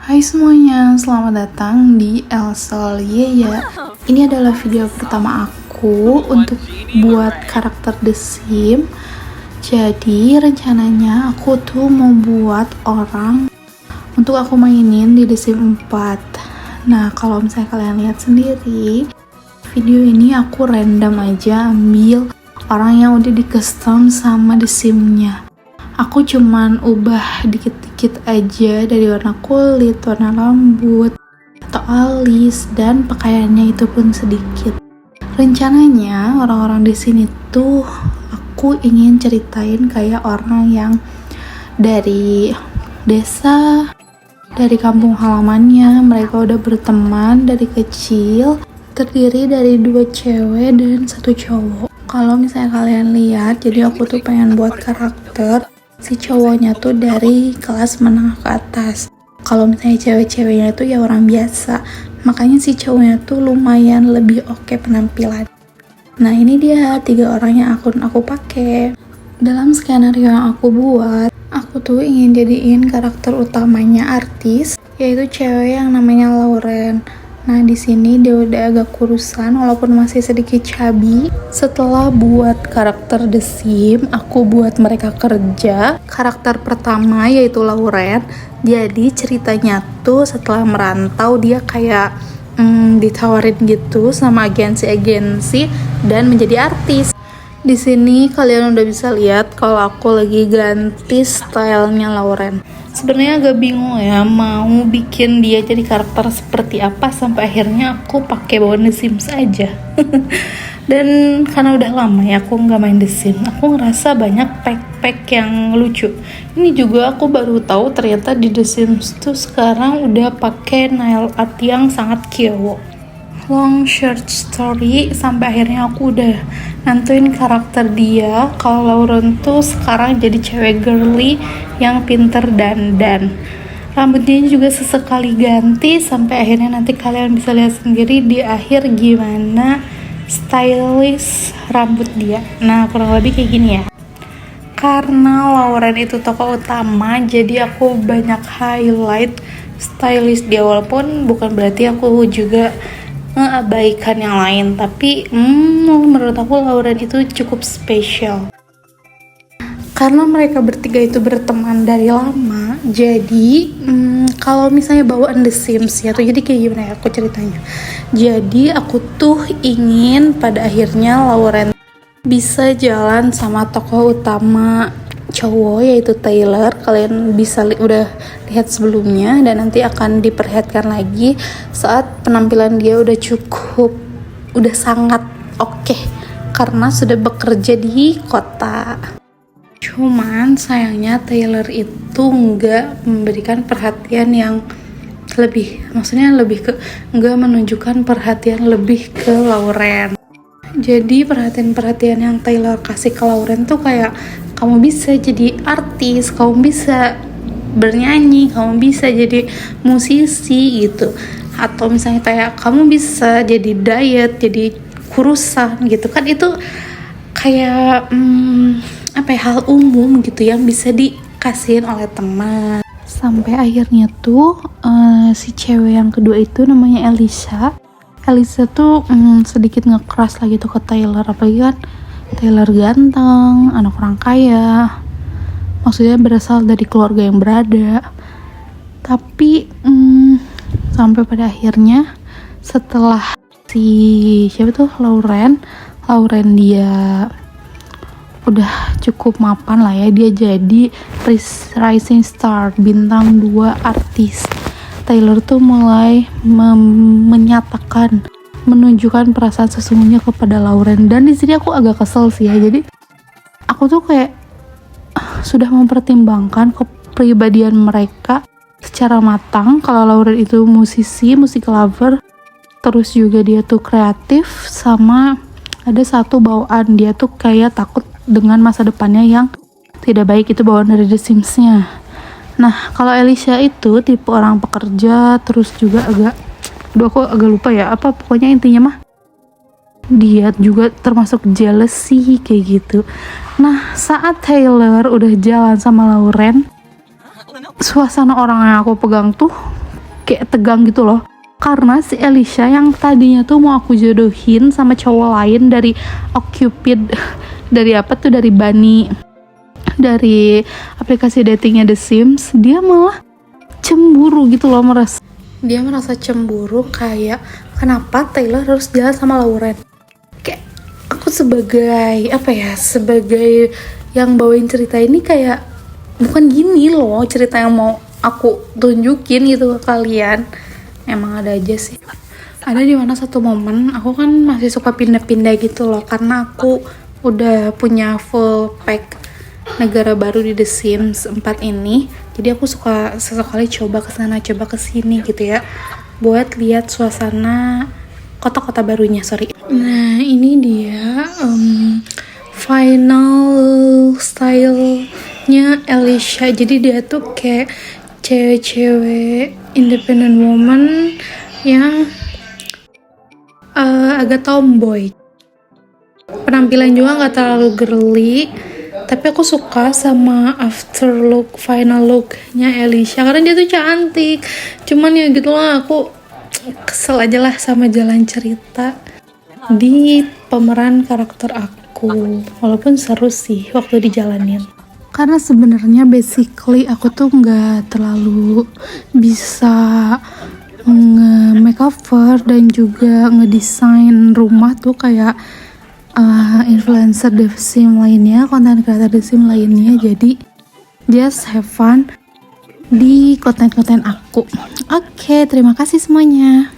Hai semuanya, selamat datang di El Sol ya. Ini adalah video pertama aku untuk buat karakter The Sims. Jadi rencananya aku tuh mau buat orang untuk aku mainin di The Sims 4. Nah, kalau misalnya kalian lihat sendiri, video ini aku random aja ambil orang yang udah di custom sama The Sims-nya. Aku cuman ubah dikit-dikit aja dari warna kulit, warna rambut, atau alis, dan pakaiannya itu pun sedikit. Rencananya orang-orang di sini tuh aku ingin ceritain kayak orang yang dari desa, dari kampung halamannya, mereka udah berteman dari kecil, terdiri dari 2 cewek dan 1 cowok. Kalau misalnya kalian lihat, jadi aku tuh pengen buat karakter si cowoknya tuh dari kelas menengah ke atas. Kalau misalnya cewek-ceweknya tuh ya orang biasa, makanya si cowoknya tuh lumayan lebih oke penampilan. Nah, ini dia 3 orang yang aku pakai. Dalam skenario yang aku buat, aku tuh ingin jadiin karakter utamanya artis, yaitu cewek yang namanya Lauren. Nah, di sini dia udah agak kurusan walaupun masih sedikit chubby. Setelah buat karakter The Sims, aku buat mereka kerja. Karakter pertama yaitu Lauren. Jadi ceritanya tuh setelah merantau dia kayak ditawarin gitu sama agensi-agensi dan menjadi artis. Di sini kalian udah bisa lihat kalau aku lagi ganti stylenya Lauren. Sebenarnya agak bingung ya mau bikin dia jadi karakter seperti apa, sampai akhirnya aku pakai bawaan The Sims aja. Dan karena udah lama ya aku nggak main The Sims, aku ngerasa banyak pack yang lucu. Ini juga aku baru tahu ternyata di The Sims tuh sekarang udah pakai nail art yang sangat kyo. Long short story, sampai akhirnya aku udah nentuin karakter dia kalau Lauren tuh sekarang jadi cewek girly yang pinter dandan. Rambutnya juga sesekali ganti, sampai akhirnya nanti kalian bisa lihat sendiri di akhir gimana stylish rambut dia. Nah, kurang lebih kayak gini ya. Karena Lauren itu tokoh utama, jadi aku banyak highlight stylish dia, walaupun bukan berarti aku juga ngeabaikan yang lain, tapi menurut aku Lauren itu cukup spesial karena mereka bertiga itu berteman dari lama. Jadi kalau misalnya bawaan The Sims ya tuh, jadi kayak gimana ya aku ceritanya. Jadi aku tuh ingin pada akhirnya Lauren bisa jalan sama tokoh utama cowok yaitu Taylor. Kalian bisa udah lihat sebelumnya dan nanti akan diperlihatkan lagi saat penampilan dia udah sangat oke karena sudah bekerja di kota. Cuman sayangnya Taylor itu nggak memberikan perhatian yang lebih, maksudnya lebih ke nggak menunjukkan perhatian lebih ke Lauren. Jadi perhatian yang Taylor kasih ke Lauren tuh kayak, kamu bisa jadi artis, kamu bisa bernyanyi, kamu bisa jadi musisi gitu, atau misalnya kayak kamu bisa jadi diet, jadi kurusan gitu kan. Itu kayak hal umum gitu yang bisa dikasihin oleh teman. Sampai akhirnya tuh si cewek yang kedua itu namanya Elisa tuh sedikit ngekeras lagi tuh ke Taylor, apalagi kan Taylor ganteng, anak orang kaya, maksudnya berasal dari keluarga yang berada. Tapi sampai pada akhirnya setelah si Lauren dia udah cukup mapan lah ya, dia jadi rising star, bintang 2 artis. Taylor tuh mulai menyatakan, menunjukkan perasaan sesungguhnya kepada Lauren. Dan di sini aku agak kesel sih ya. Jadi aku tuh kayak sudah mempertimbangkan kepribadian mereka secara matang. Kalau Lauren itu musisi, musik lover, terus juga dia tuh kreatif, sama ada satu bawaan dia tuh kayak takut dengan masa depannya yang tidak baik, itu bawaan dari The Sims-nya. Nah, kalau Elisa itu tipe orang pekerja, terus juga aku agak lupa ya apa, pokoknya intinya mah dia juga termasuk jealousy kayak gitu. Nah, saat Taylor udah jalan sama Lauren, suasana orang yang aku pegang tuh kayak tegang gitu loh. Karena si Alicia yang tadinya tuh mau aku jodohin sama cowok lain dari Ocupid, dari apa tuh, dari Bunny, dari aplikasi datingnya The Sims, dia malah cemburu gitu loh, dia merasa cemburu kayak kenapa Taylor harus jalan sama Lauren. Kayak aku sebagai apa ya, sebagai yang bawain cerita ini kayak bukan gini loh cerita yang mau aku tunjukin gitu ke kalian. Emang ada aja sih. Ada di mana satu momen aku kan masih suka pindah-pindah gitu loh, karena aku udah punya full pack negara baru di The Sims 4 ini. Jadi aku suka sesekali coba ke sana, coba ke sini gitu ya, buat lihat suasana kota-kota barunya, Nah, ini dia final style-nya Alicia. Jadi dia tuh kayak cewek-cewek independent woman yang agak tomboy. Penampilan juga nggak terlalu girly, tapi aku suka sama after look, final looknya Alicia karena dia tuh cantik. Cuman ya gitu lah, aku kesel aja lah sama jalan cerita di pemeran karakter aku. Walaupun seru sih waktu dijalanin. Karena sebenarnya basically aku tuh nggak terlalu bisa nge-makeover dan juga ngedesain rumah tuh kayak influencer The Sims lainnya, konten kreator The Sims lainnya. Jadi just have fun di konten-konten aku. Oke, terima kasih semuanya.